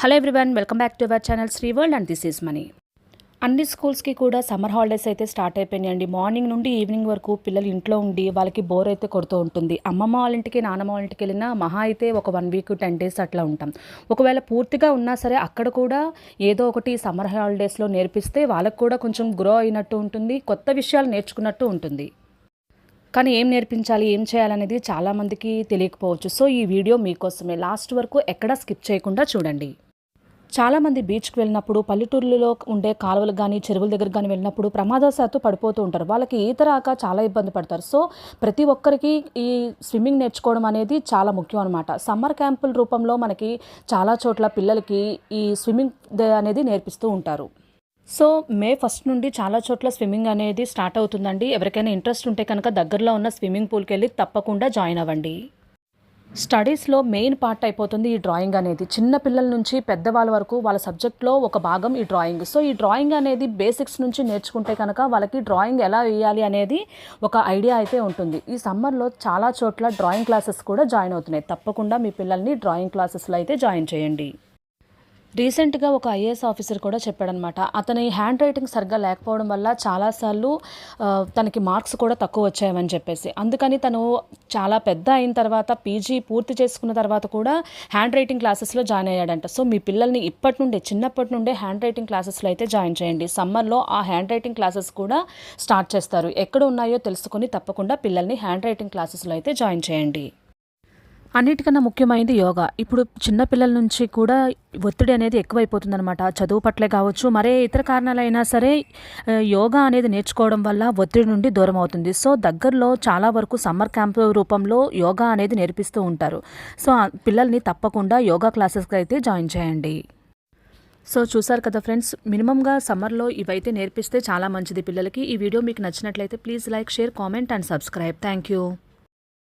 Hello everyone, welcome back to our channel Shri world and this is Mani. అన్ని స్కూల్స్కి కూడా summer holidays అయితే start అయిపోయినాయండి. మార్నింగ్ నుండి ఈవినింగ్ వరకు పిల్లలు ఇంట్లో ఉండి వాళ్ళకి బోర్ అయితే కొడుతూ ఉంటుంది. అమ్మమ్మ వాళ్ళ ఇంటికి నాన్నమ్మ వాళ్ళ ఇంటికి వెళ్ళినా మహా అయితే ఒక 1 వీక్ 10 డేస్ అట్లా ఉంటాం. ఒకవేళ పూర్తిగా ఉన్నా సరే అక్కడ కూడా ఏదో ఒకటి సమ్మర్ హాలిడేస్లో నేర్పిస్తే వాళ్ళకు కూడా కొంచెం గ్రో అయినట్టు ఉంటుంది, కొత్త విషయాలు నేర్చుకున్నట్టు ఉంటుంది. కానీ ఏం నేర్పించాలి, ఏం చేయాలనేది చాలామందికి తెలియకపోవచ్చు. సో ఈ వీడియో మీకోసమే, లాస్ట్ వరకు ఎక్కడా స్కిప్ చేయకుండా చూడండి. చాలామంది బీచ్కి వెళ్ళినప్పుడు పల్లెటూర్లలో ఉండే కాలువలు కానీ చెరువుల దగ్గర కానీ వెళ్ళినప్పుడు ప్రమాదవశాత్తు పడిపోతూ ఉంటారు. వాళ్ళకి ఈత రాక చాలా ఇబ్బంది పడతారు. సో ప్రతి ఒక్కరికి ఈ స్విమ్మింగ్ నేర్చుకోవడం అనేది చాలా ముఖ్యం అనమాట. సమ్మర్ క్యాంపుల రూపంలో మనకి చాలా చోట్ల పిల్లలకి ఈ స్విమ్మింగ్ అనేది నేర్పిస్తూ ఉంటారు. సో మే 1 నుండి చాలా చోట్ల స్విమ్మింగ్ అనేది స్టార్ట్ అవుతుందండి. ఎవరికైనా ఇంట్రెస్ట్ ఉంటే కనుక దగ్గరలో ఉన్న స్విమ్మింగ్ పూల్కి వెళ్ళి తప్పకుండా జాయిన్ అవ్వండి. స్టడీస్లో మెయిన్ పార్ట్ అయిపోతుంది ఈ డ్రాయింగ్ అనేది. చిన్న పిల్లల నుంచి పెద్దవాళ్ళ వరకు వాళ్ళ సబ్జెక్ట్లో ఒక భాగం ఈ డ్రాయింగ్. సో ఈ డ్రాయింగ్ అనేది బేసిక్స్ నుంచి నేర్చుకుంటే కనుక వాళ్ళకి డ్రాయింగ్ ఎలా వేయాలి అనేది ఒక ఐడియా అయితే ఉంటుంది. ఈ సమ్మర్లో చాలా చోట్ల డ్రాయింగ్ క్లాసెస్ కూడా జాయిన్ అవుతున్నాయి. తప్పకుండా మీ పిల్లల్ని డ్రాయింగ్ క్లాసెస్లో అయితే జాయిన్ చేయండి. రీసెంట్గా ఒక ఐఏఎస్ ఆఫీసర్ కూడా చెప్పాడనమాట. అతని హ్యాండ్ రైటింగ్ సరిగ్గా లేకపోవడం వల్ల చాలాసార్లు తనకి మార్క్స్ కూడా తక్కువ వచ్చాయని చెప్పేసి, అందుకని తను చాలా పెద్ద అయిన తర్వాత పీజీ పూర్తి చేసుకున్న తర్వాత కూడా హ్యాండ్ రైటింగ్ క్లాసెస్లో జాయిన్ అయ్యాడంట. సో మీ పిల్లల్ని చిన్నప్పటి నుండే హ్యాండ్ రైటింగ్ క్లాసెస్లో అయితే జాయిన్ చేయండి. సమ్మర్లో ఆ హ్యాండ్ రైటింగ్ క్లాసెస్ కూడా స్టార్ట్ చేస్తారు. ఎక్కడ ఉన్నాయో తెలుసుకొని తప్పకుండా పిల్లల్ని హ్యాండ్ రైటింగ్ క్లాసెస్లో అయితే జాయిన్ చేయండి. అన్నిటికన్నా ముఖ్యమైనది యోగా. ఇప్పుడు చిన్నపిల్లల నుంచి కూడా ఒత్తిడి అనేది ఎక్కువైపోతుందన్నమాట. చదువు పట్లే కావచ్చు, మరే ఇతర కారణాలైనా సరే యోగా అనేది నేర్చుకోవడం వల్ల ఒత్తిడి నుండి దూరం అవుతుంది. సో దగ్గరలో చాలా వరకు సమ్మర్ క్యాంప్ రూపంలో యోగా అనేది నేర్పిస్తూ ఉంటారు. సో పిల్లల్ని తప్పకుండా యోగా క్లాసెస్కి అయితే జాయిన్ చేయండి. సో చూసారు కదా ఫ్రెండ్స్, మినిమంగా సమ్మర్లో ఇవైతే నేర్పిస్తే చాలా మంచిది పిల్లలకి. ఈ వీడియో మీకు నచ్చినట్లయితే please like, share, comment and subscribe. Thank you.